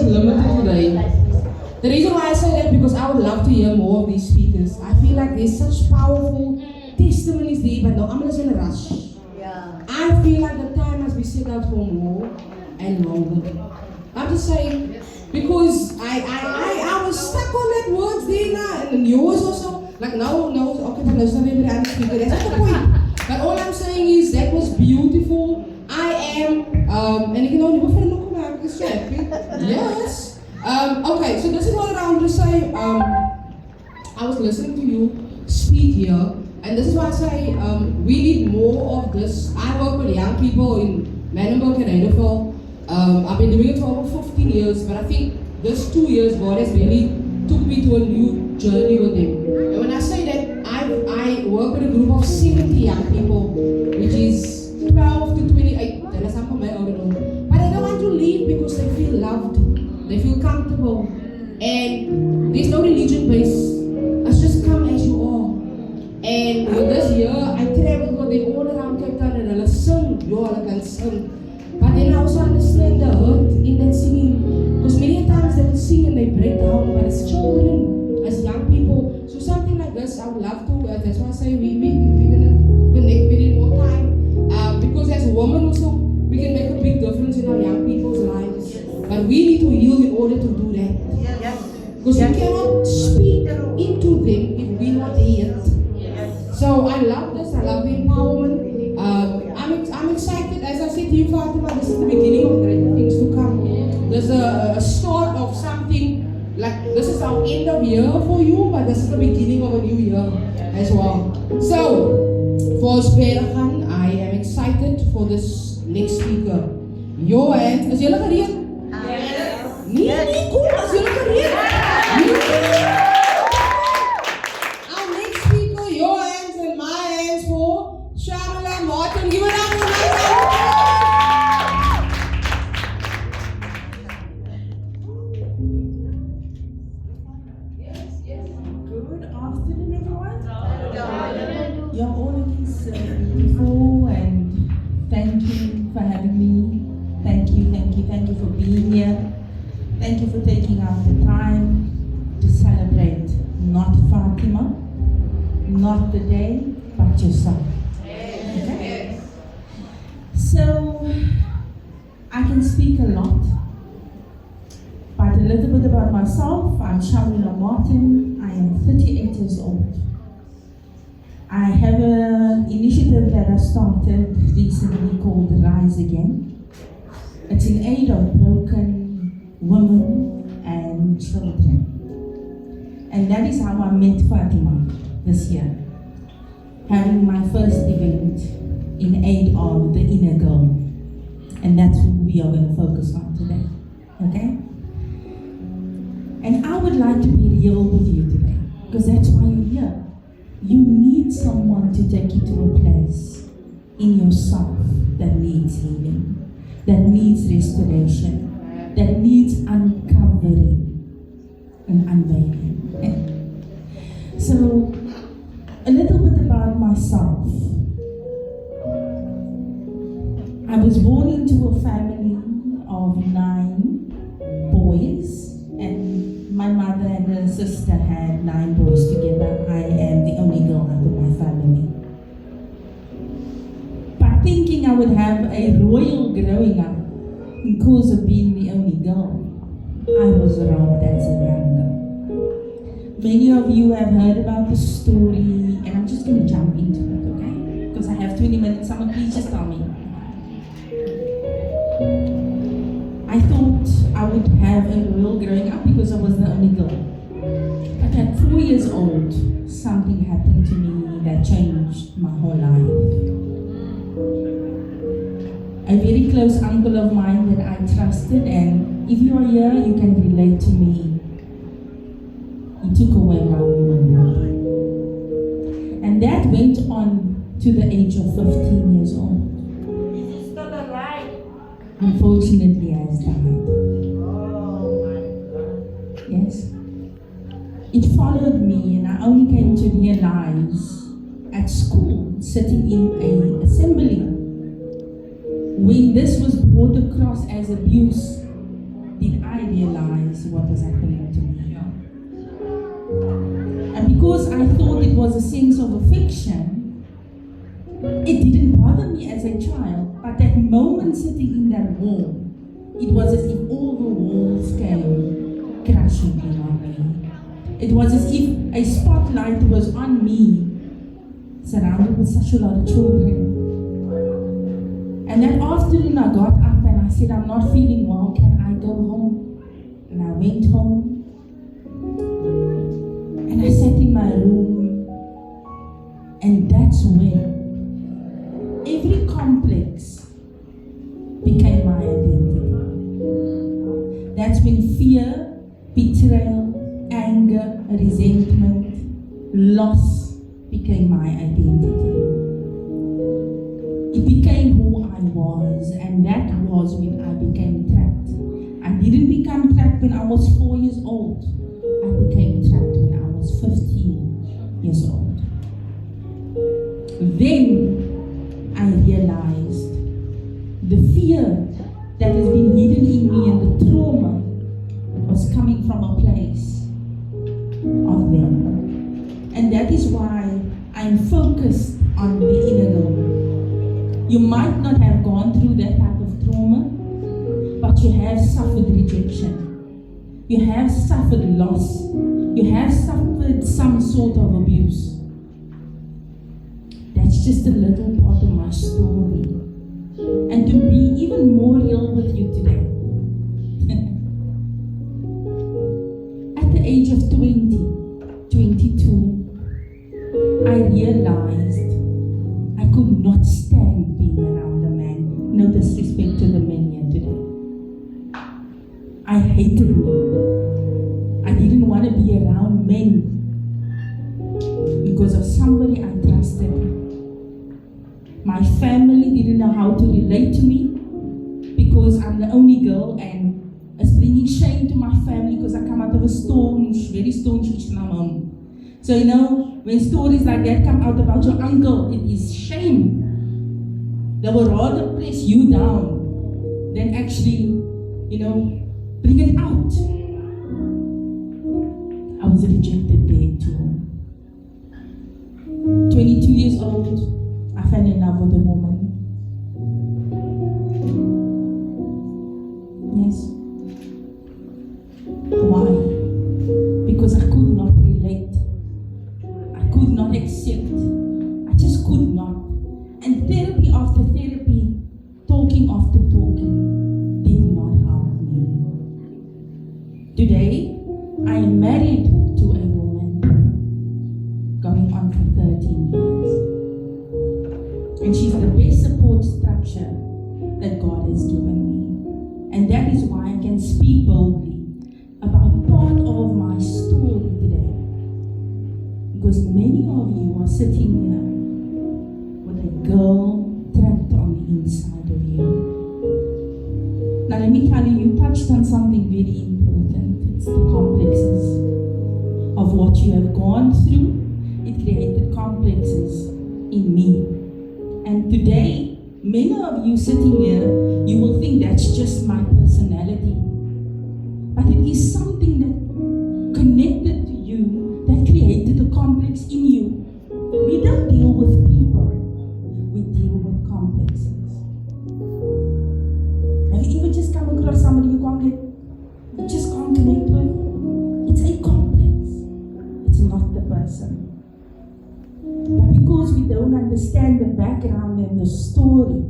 limited today. The reason why I say that because I would love to hear more of these speakers. I feel like there's such powerful testimonies there, but no, I'm just in a rush. Yeah. I feel like the time must be set out for more and longer. I'm just saying, because I was stuck on that words there now, and yours also. Like, no, okay, but no, not every other speaker. That's not the point. But all I'm saying is that was beautiful. I am, and you can only go for a look at this chat. Yes. Okay, so this is what I want to say. I was listening to you speak here, and this is why I say we need more of this. I work with young people in Manenberg and Eindhoven. I've been doing it for over 15 years, but I think this 2 years God has really took me to a new journey with them. And when I say that, I work with a group of 70 young people, which is 12 to 28. That's how my own. But I don't want to leave because they feel loved, they feel comfortable, and there's no religion base. It's just come as you are. And with this year, I traveled with them all around Cape Town, and I sing, you all can sing. But then I also understand the hurt in that singing. Because many times they will sing and they break down, but as children, as young people. So something like this, I would love to, that's why I say we're going to connect with it more time. Because as women also, we can make a big difference in our young people's lives. But we need to heal in order to do that. Because we cannot speak into them if we're not here. So I love this, I love the empowerment. I'm excited, as I said to you, Fatima, this is the beginning of great things to come. There's a start of something, like this is our end of year for you, but this is the beginning of a new year as well. So, for Spergan, I am excited for this next speaker. Your hand, is jullie gereed? Nee, kom, is jullie gereed? Our next speaker, your hands and my hands for Shamila Martin. Give it up for myself. Yes. Good afternoon, everyone. You're all looking so beautiful, and thank you for having me. Thank you for being here. Thank you for taking out the time to celebrate not Fatima, not the day, but yourself. Okay? So, I can speak a lot, but a little bit about myself. I'm Shamila Martin. I am 38 years old. I have an initiative that I started recently called Rise Again. It's in aid of broken women and children. And that is how I met Fatima this year, having my first event in aid of the inner girl. And that's what we are going to focus on today, okay? And I would like to be real with you today, because that's why you're here. You need someone to take you to a place in yourself that needs healing, that needs restoration, that needs uncovering and unveiling. Okay? So, a little bit about myself. I was born into a family of 9 boys, and my mother and her sister had 9 boys together. I am the only girl out of my family. But thinking I would have a royal growing up because of being the only girl, I was robbed as a young girl. Many of you have heard about the story, and I'm just going to jump into it, okay? Because I have 20 minutes. Someone please just tell me. I thought I would have a royal growing up because I was the only girl. But at 4 years old, something happened to me that changed my whole life. A very close uncle of mine that I trusted, and if you are here, you can relate to me. He took away my womanhood. And that went on to the age of 15 years old. Is he still alive? Unfortunately, has died. Oh my God. Yes. It followed me, and I only came to realize at school, sitting in an assembly, when this was brought across as abuse, did I realized what was happening to me. And because I thought it was a sense of affection, it didn't bother me as a child. But that moment sitting in that wall, it was as if all the walls came crashing in on me. It was as if a spotlight was on me, surrounded with such a lot of children. And that afternoon I got up and I said, I'm not feeling well, can I go home? And I went home. And I sat in my room. And that's when every complex became my identity. That's when fear, betrayal, anger, resentment, loss became my identity. It became who I was, and that was when I became trapped. I didn't become trapped when I was 4 years old. I became trapped when I was 15 years old. Then I realized the fear that has been hidden in me and the trauma was coming from a place of them. And that is why I'm focused on the inner girl. You might not have gone through that type of trauma, but you have suffered rejection. You have suffered loss. You have suffered some sort of abuse. That's just a little part of my story. And to be even more real with you today, at the age of 20, 22, I realized I could not stand being around a man. No disrespect to the men here today. I hated men. I didn't want to be around men because of somebody I trusted. My family didn't know how to relate to me because I'm the only girl, and it's bringing shame to my family because I come out of a staunch, very staunch Islam home. So you know, when stories like that come out about your uncle, it is shame. They will rather press you down than actually, you know, bring it out. I was rejected there too. 22 years old, I fell in love with a woman. Yes. Why? Because I could not relate. I could not accept. I just could not. And therapy after therapy, talking after talking, did not help me. Today, I am married to a woman, going on for 13 years. And she's the best support structure that God has given me. And that is why I can speak boldly about part of my story today. Because many of you are sitting here with a girl trapped on the inside of you. Now let me tell you, you touched on something very important. It's the complexes of what you have gone through. It created complexes in me. And today, many of you sitting here, you will think that's just my personality. But it is something that connected to you, that created a complex in you. We don't deal with people, we deal with complexes. Have you ever just come across somebody you just can't connect with? It's a complex. It's not the person. But because we don't understand the background and the story,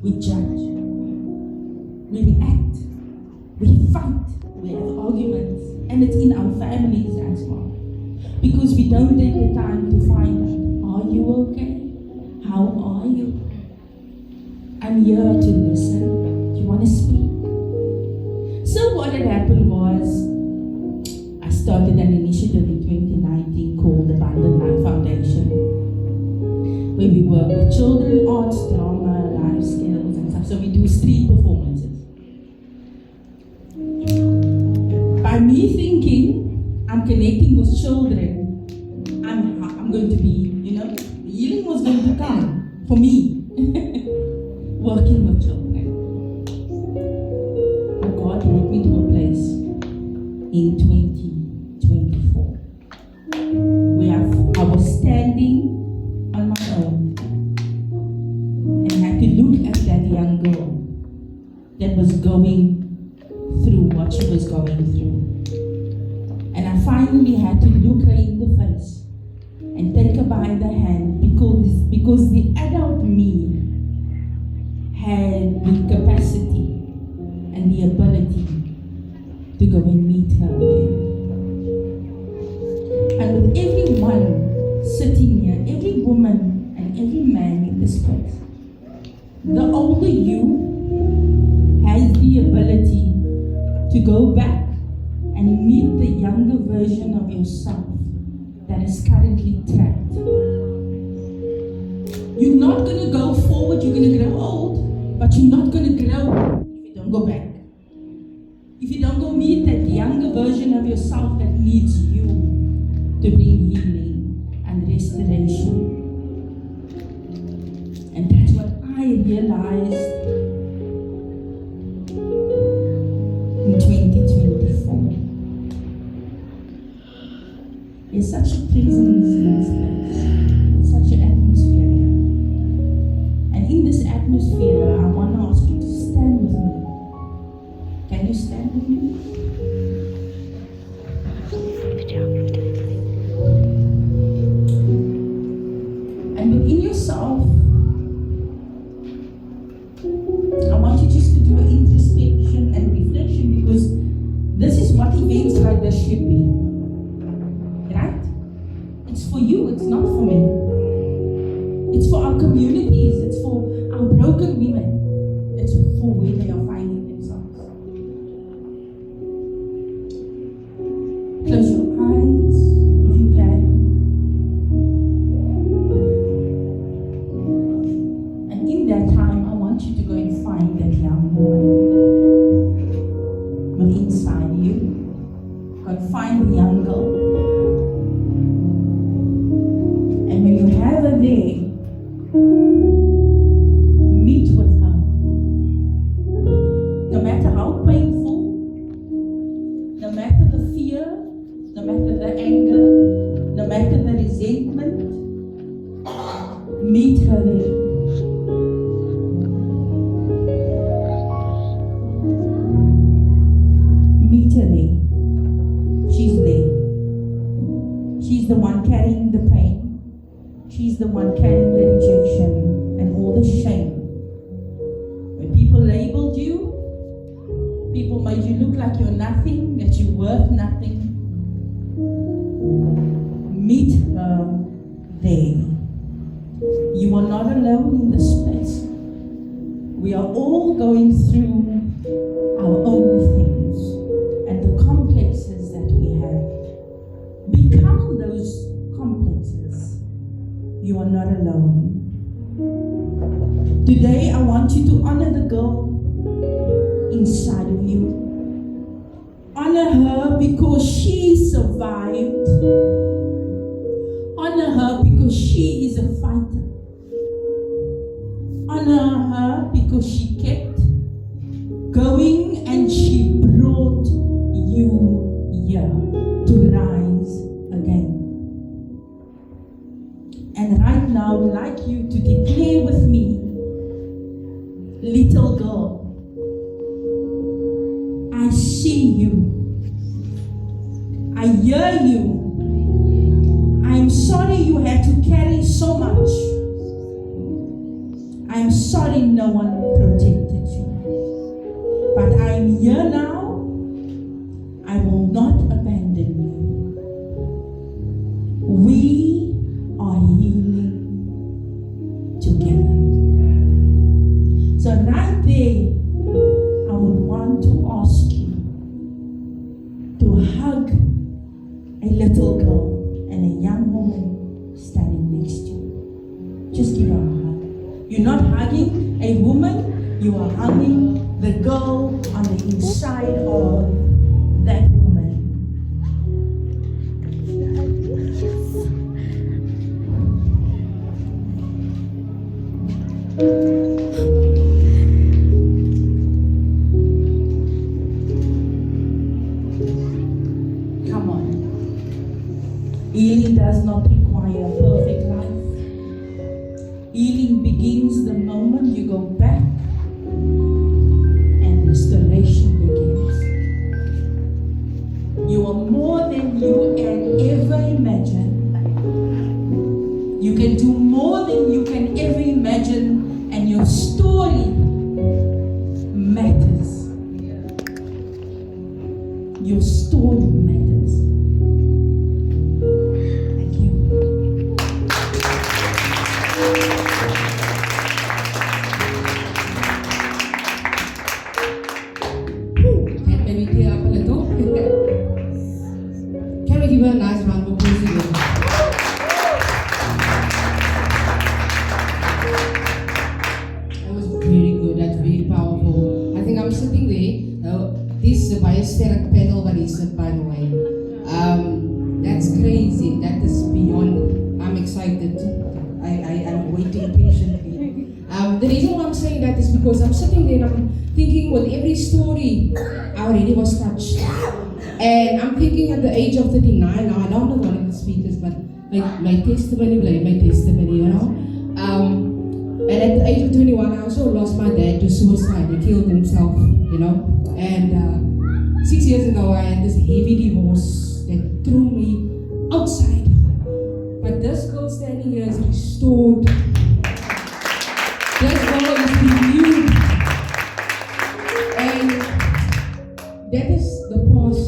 we judge, we react, we fight, we have arguments, and it's in our families as well. Because we don't take the time to find out, are you okay? How are you? I'm here to listen. Do you want to speak? So what had happened was, I started an initiative in 2019 called the Abundant Life Foundation, where we work with children, arts, drama, life skills and stuff. So we do street performances. By me thinking I'm connecting with children, I'm going to be, the healing was going to come for me, working with children. But God brought me to a place in 2024. I was standing on my own and had to look at that young girl that was going through what she was going through. And I finally had to look her in the face and take her by the hand because the adult me had the capacity and the ability to go and meet her again. And with everyone sitting here, every woman and every man in this place, the older you has the ability to go back and meet the younger version of yourself that is currently trapped. You're not going to go forward, you're going to grow old, but you're not going to grow if you don't go back. If you don't go meet that younger version of yourself that needs you to bring healing and restoration. And that's what I realized in 2024. There's such a presence in this place, such an atmosphere here. And in this atmosphere, I want to ask you to stand with me. Can you stand with me? And within yourself, I want you just to do an introspection and reflection, because this is what events like this should be. Right? It's for you, it's not for me. It's for our communities, it's for our broken women, it's for where they are finding themselves. Close your eyes if you can. And in that time, I want you to go and find that young woman within inside you. Go and find the young girl. And when you have her there, meet with her. No matter how painful, no matter the fear, no matter the anger, no matter the resentment, meet her there. Meet her there. She's there. She's the one carrying the pain. She's the one carrying the rejection and all the shame. When people labeled you, people made you look like you're nothing, that you're worth nothing. Meet her there. You are not alone in this place. We are all going through our own things and the complexes that we have. Become those complexes. You are not alone. Today I want you to honor the girl inside of you. Honor her because she survived. Honor her because she is a fighter. Honor her because she kept going and she brought you here to rise again. And right now, I would like you to declare with me, little girl, I see you. I hear you. I'm sorry you had to carry so much. I'm sorry no one protected you. But I'm here now. I will not abandon you. We are healing together. So right there, I would want to ask you to hug a little girl and a young woman standing next to you. Just give her a hug. You're not hugging a woman, you are hugging the girl on the inside of that woman. Healing does not require a perfect life. Healing begins the moment you go back and restoration begins. You are more than you can ever imagine. You can do more than you can ever imagine, and your story matters. Your story matters. Thank you. Can we clear up a little? Can we give her a nice round of applause again? That was very good. That's very powerful. I think I'm sitting there. This is a biospheric panel, but it's by the way. That's crazy. That is beyond. I'm excited. I'm waiting patiently. The reason why I'm saying that is because I'm sitting there and I'm thinking with every story I already was touched. And I'm thinking at the age of 39 now, I don't know one of the speakers, but my testimony, you know. And at the age of 21, I also lost my dad to suicide. He killed himself, you know. And 6 years ago, I had this heavy divorce that threw me outside. But this girl standing here is restored. This girl is renewed. And that is the past.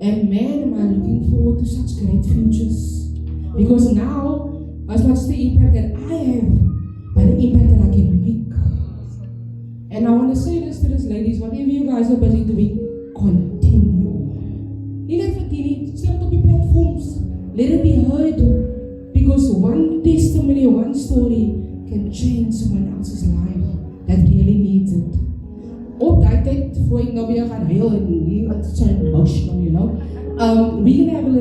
And man, am I looking forward to such great futures. Because now, as much the impact that I have, but the impact that I can make. And I want to say this to these ladies, whatever you guys are busy doing, continue. You let it stand up on platforms. Let it be heard. Because one testimony, one story can change someone else's life that really needs it. Op daai tyd voor ek nou weer gaan huil en nie, it's so emotional, you know. We can have a